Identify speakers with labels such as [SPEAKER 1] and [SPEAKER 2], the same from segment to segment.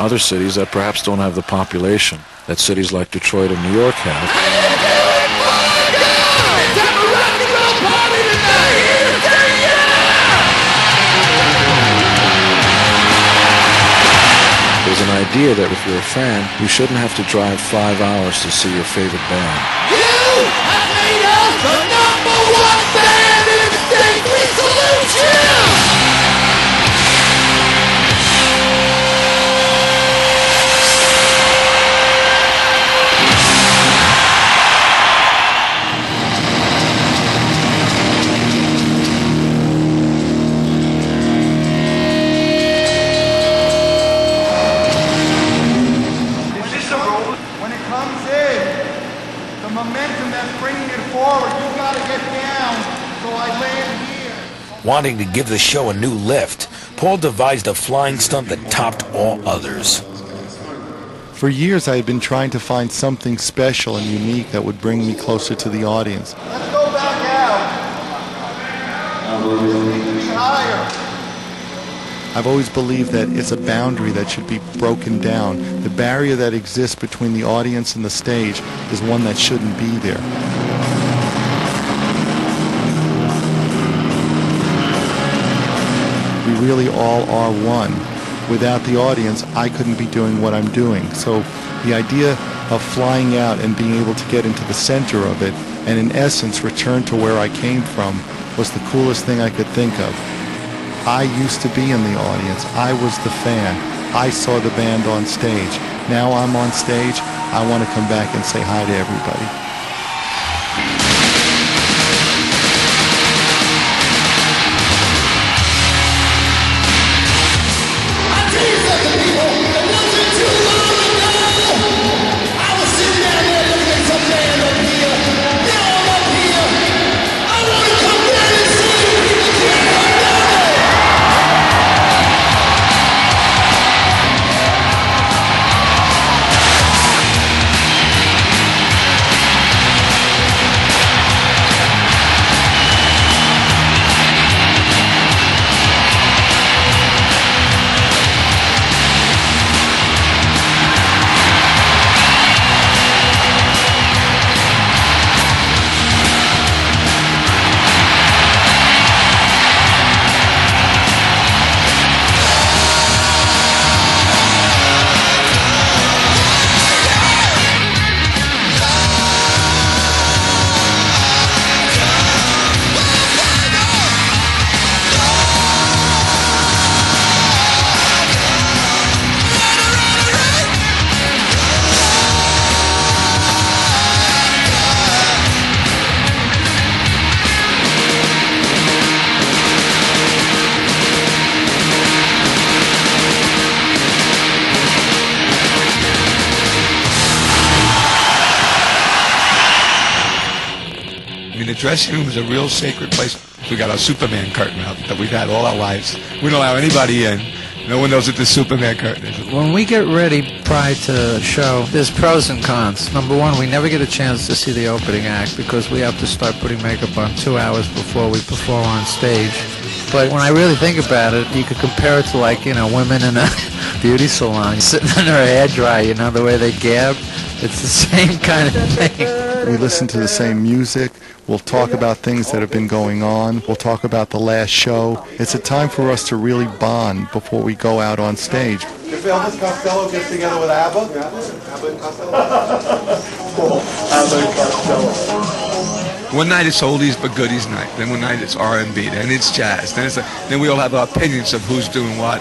[SPEAKER 1] other cities that perhaps don't have the population that cities like Detroit and New York have. There's an idea that if you're a fan, you shouldn't have to drive 5 hours to see your favorite band.
[SPEAKER 2] You have made us the #1 band in the state. We salute you!
[SPEAKER 3] Wanting to give the show a new lift, Paul devised a flying stunt that topped all others.
[SPEAKER 4] For years I had been trying to find something special and unique that would bring me closer to the audience.
[SPEAKER 2] Let's go back out. Higher.
[SPEAKER 4] I've always believed that it's a boundary that should be broken down. The barrier that exists between the audience and the stage is one that shouldn't be there. We really all are one. Without the audience, I couldn't be doing what I'm doing. So the idea of flying out and being able to get into the center of it and in essence return to where I came from was the coolest thing I could think of. I used to be in the audience. I was the fan. I saw the band on stage. Now I'm on stage. I want to come back and say hi to everybody.
[SPEAKER 5] The dressing room is a real sacred place. We got our Superman curtain up that we've had all our lives. We don't allow anybody in. No one knows what the Superman curtain is.
[SPEAKER 6] When we get ready prior to the show, there's pros and cons. Number one, we never get a chance to see the opening act because we have to start putting makeup on 2 hours before we perform on stage. But when I really think about it, you could compare it to, like, you know, women in a beauty salon sitting in their hair dry, you know, the way they gab. It's the same kind of thing.
[SPEAKER 4] We listen to the same music. We'll talk about things that have been going on. We'll talk about the last show. It's a time for us to really bond before we go out on stage.
[SPEAKER 7] If Elvis Costello gets together with ABBA? ABBA and Costello? ABBA and Costello.
[SPEAKER 5] One night it's oldies but goodies night. Then one night it's R&B. Then it's jazz. Then we all have our opinions of who's doing what.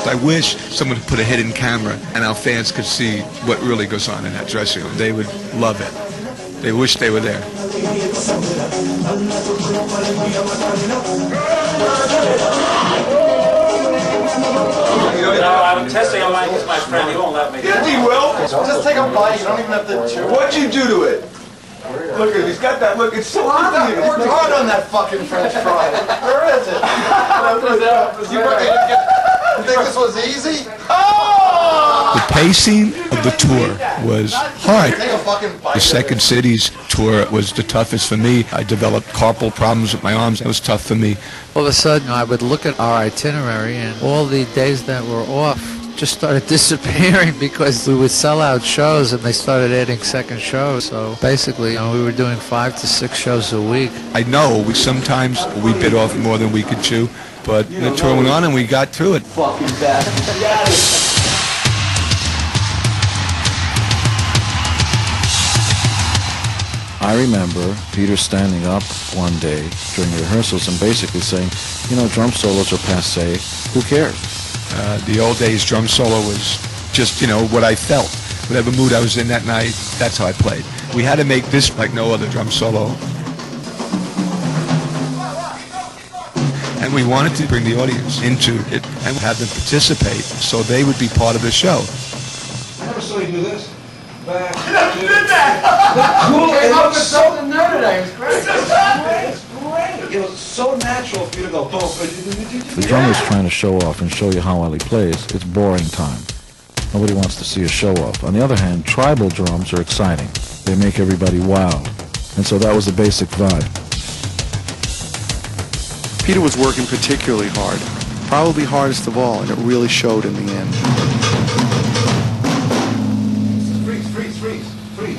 [SPEAKER 5] I wish someone would put a hidden camera and our fans could see what really goes on in that dressing room. They would love it. They wish they were there.
[SPEAKER 8] No, I'm testing on my friend. He won't let me.
[SPEAKER 7] Yes, he will. Just take a bite. You don't even have to chew. What'd you do to it? Look at it. He's got that look. It's so obvious. Worked hard on that fucking French fry. Where is it? You think this was easy? Oh!
[SPEAKER 5] pacing of the tour was hard. The Second Cities tour was the toughest for me. I developed carpal problems with my arms. It was tough for me.
[SPEAKER 6] All of a sudden, I would look at our itinerary, and all the days that were off just started disappearing because we would sell out shows, and they started adding second shows. So basically, we were doing 5 to 6 shows a week.
[SPEAKER 5] I know sometimes we bit off more than we could chew, but the tour went on and we got through it.
[SPEAKER 2] Fucking bastard.
[SPEAKER 1] I remember Peter standing up one day during rehearsals and basically saying, drum solos are passé, who cares?
[SPEAKER 5] The old days drum solo was just, what I felt. Whatever mood I was in that night, that's how I played. We had to make this like no other drum solo. And we wanted to bring the audience into it and have them participate so they would be part of the show.
[SPEAKER 9] I never saw you do this. Back.
[SPEAKER 2] You never did that!
[SPEAKER 9] That's cool.
[SPEAKER 2] Came
[SPEAKER 9] It
[SPEAKER 2] up
[SPEAKER 9] was
[SPEAKER 2] with
[SPEAKER 9] so
[SPEAKER 2] something new today. It was great.
[SPEAKER 9] It's just happening. It's great. It was so natural for you to go.
[SPEAKER 1] The drummer's trying to show off and show you how well he plays. It's boring time. Nobody wants to see a show off. On the other hand, tribal drums are exciting. They make everybody wow. And so that was the basic vibe.
[SPEAKER 4] Peter was working particularly hard, probably hardest of all, and it really showed in the end.
[SPEAKER 9] Freeze.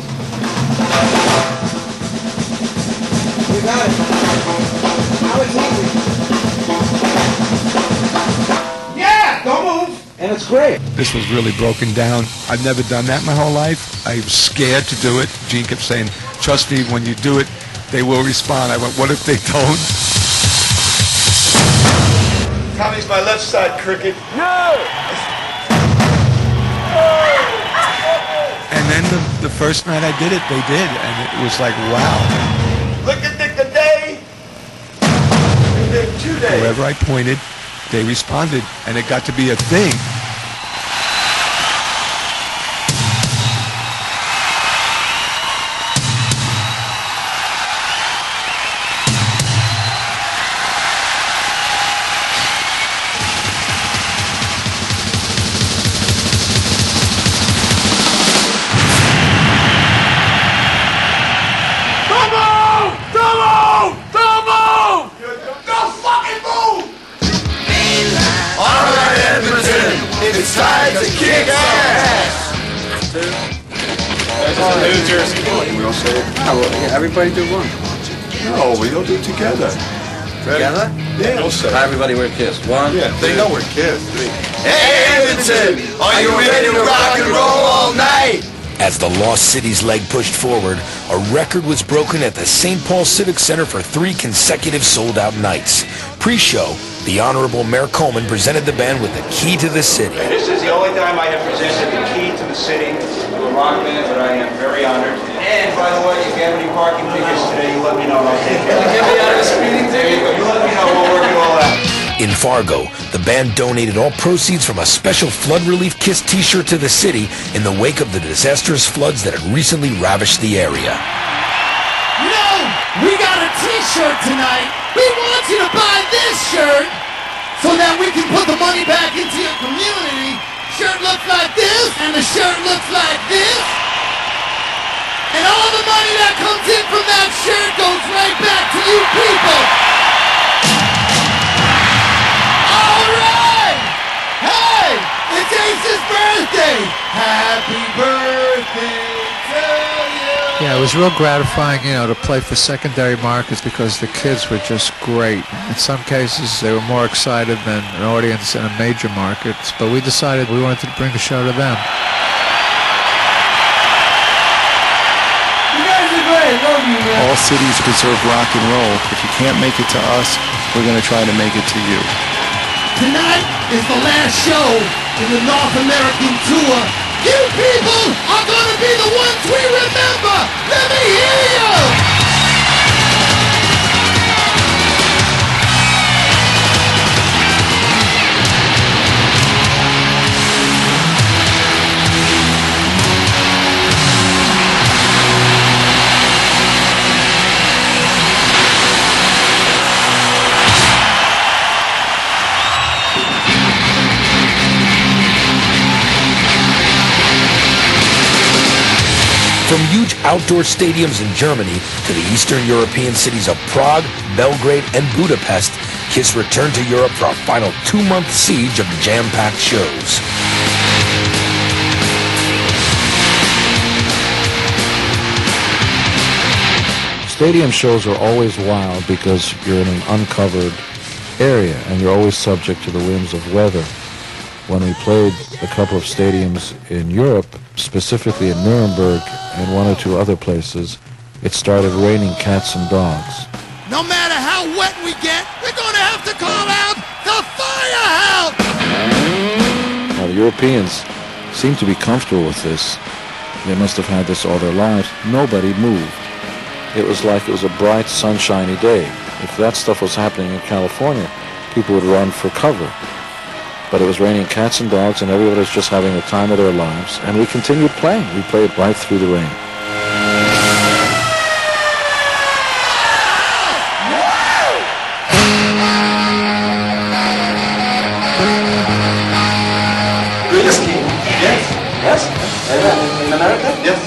[SPEAKER 9] We got it. Now it's easy. Yeah, don't move. And it's great.
[SPEAKER 5] This was really broken down. I've never done that my whole life. I was scared to do it. Gene kept saying, trust me, when you do it, they will respond. I went, what if they don't?
[SPEAKER 7] Tommy's my left side, Cricket.
[SPEAKER 5] And then the first night I did it, they did. And it was like, wow.
[SPEAKER 7] Look at the day. And then 2 days.
[SPEAKER 5] Wherever I pointed, they responded. And it got to be a thing.
[SPEAKER 7] It's time to kick ass! Losers. We all say it?
[SPEAKER 10] Everybody do one.
[SPEAKER 7] No, we all do it together.
[SPEAKER 10] Together?
[SPEAKER 7] Yeah, we'll say it.
[SPEAKER 10] Everybody wear Kiss. 1,
[SPEAKER 7] Yeah, they know we're kids.
[SPEAKER 2] Hey, Edmonton! Are you ready to rock and roll all night?
[SPEAKER 3] As the Lost Cities leg pushed forward, a record was broken at the St. Paul Civic Center for 3 consecutive sold-out nights. Pre-show, the Honorable Mayor Coleman presented the band with the key to the city.
[SPEAKER 8] This is the only time I have presented the key to the city to a rock band, but I am very honored. And by the way, if you have any parking tickets today, you let me know and I'll take care of it.
[SPEAKER 2] Get me out of the speeding ticket.
[SPEAKER 8] You let me know, we'll work it all out.
[SPEAKER 3] In Fargo, the band donated all proceeds from a special flood relief Kiss t-shirt to the city in the wake of the disastrous floods that had recently ravished the area.
[SPEAKER 2] No! We got a t-shirt tonight! We want you to buy this shirt so that we can put the money back into your community. Shirt looks like this, and the shirt looks like this. And all the money that comes in from that shirt goes right back to you people. Alright! Hey! It's Ace's birthday! Happy birthday to you!
[SPEAKER 6] Yeah, it was real gratifying, to play for secondary markets because the kids were just great. In some cases, they were more excited than an audience in a major market, but we decided we wanted to bring the show to them.
[SPEAKER 2] You guys are great. Love you, man.
[SPEAKER 4] All cities preserve rock and roll. If you can't make it to us, we're going to try to make it to you.
[SPEAKER 2] Tonight is the last show in the North American tour. You people are going to be the ones we remember. Let me hear you.
[SPEAKER 3] outdoor stadiums in Germany to the Eastern European cities of Prague, Belgrade, and Budapest, KISS returned to Europe for a final 2-month siege of jam-packed shows.
[SPEAKER 1] Stadium shows are always wild because you're in an uncovered area and you're always subject to the whims of weather. When we played a couple of stadiums in Europe, specifically in Nuremberg and 1 or 2 other places, it started raining cats and dogs.
[SPEAKER 2] No matter how wet we get, we're going to have to call out the firehouse!
[SPEAKER 1] Now, the Europeans seem to be comfortable with this. They must have had this all their lives. Nobody moved. It was like it was a bright, sunshiny day. If that stuff was happening in California, people would run for cover. But it was raining cats and dogs, and everybody was just having the time of their lives. And we continued playing. We played right through the rain.
[SPEAKER 7] Whiskey? Yes? In America? Yes.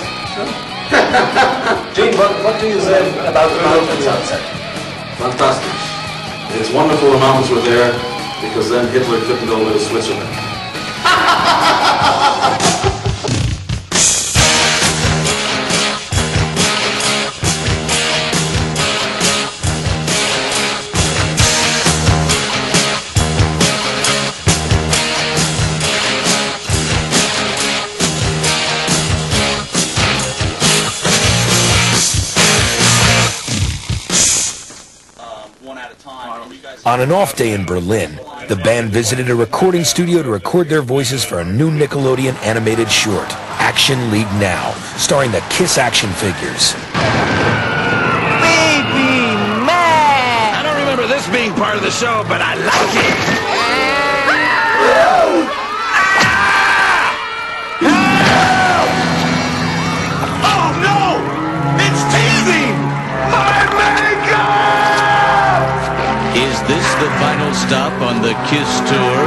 [SPEAKER 11] Gene, what do you say about the mountains outside?
[SPEAKER 12] Fantastic. It's wonderful the mountains were there, because then Hitler couldn't go with Switzerland.
[SPEAKER 3] On an off day in Berlin, the band visited a recording studio to record their voices for a new Nickelodeon animated short, Action League Now, starring the KISS action figures.
[SPEAKER 13] Baby man! I don't remember this being part of the show, but I like it! Help! Oh no! It's teasing! My makeup!
[SPEAKER 14] Is this the final stop on the KISS tour?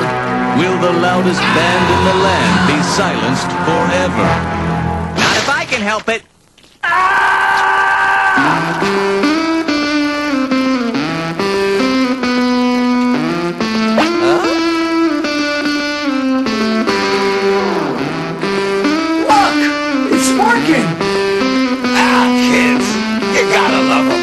[SPEAKER 14] Will the loudest band in the land be silenced forever?
[SPEAKER 13] Not if I can help it.
[SPEAKER 2] Look! It's working!
[SPEAKER 13] Ah, kids, you gotta love them.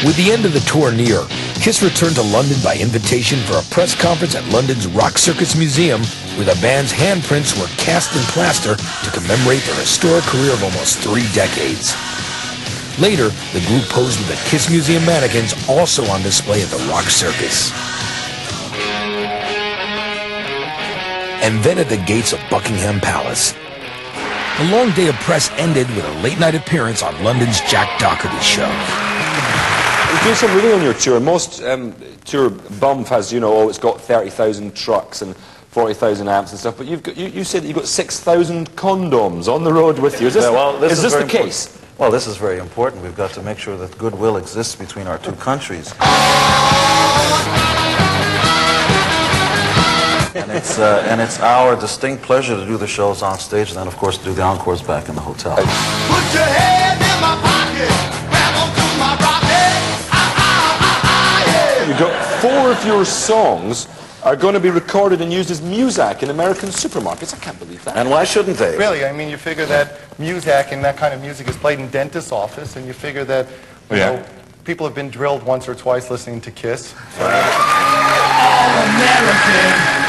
[SPEAKER 3] With the end of the tour near, KISS returned to London by invitation for a press conference at London's Rock Circus Museum, where the band's handprints were cast in plaster to commemorate their historic career of almost 3 decades. Later, the group posed with the KISS Museum mannequins also on display at the Rock Circus. And then at the gates of Buckingham Palace. The long day of press ended with a late-night appearance on London's Jack Doherty show.
[SPEAKER 15] You do something really on your tour. Most tour bump has, you know, oh, it's got 30,000 trucks and 40,000 amps and stuff, but you said that you've got 6,000 condoms on the road with you. Is this, is this the case?
[SPEAKER 16] Well, this is very important. We've got to make sure that goodwill exists between our 2 countries. And it's our distinct pleasure to do the shows on stage, and then, of course, do the encores back in the hotel.
[SPEAKER 2] Put your head in my pocket, grab onto my rocket.
[SPEAKER 15] You've got 4 of your songs are going to be recorded and used as Muzak in American supermarkets. I can't believe that.
[SPEAKER 16] And why shouldn't they?
[SPEAKER 4] Really, I mean, you figure that Muzak and that kind of music is played in dentist's office, and you figure that, you know, people have been drilled once or twice listening to KISS.
[SPEAKER 2] All American.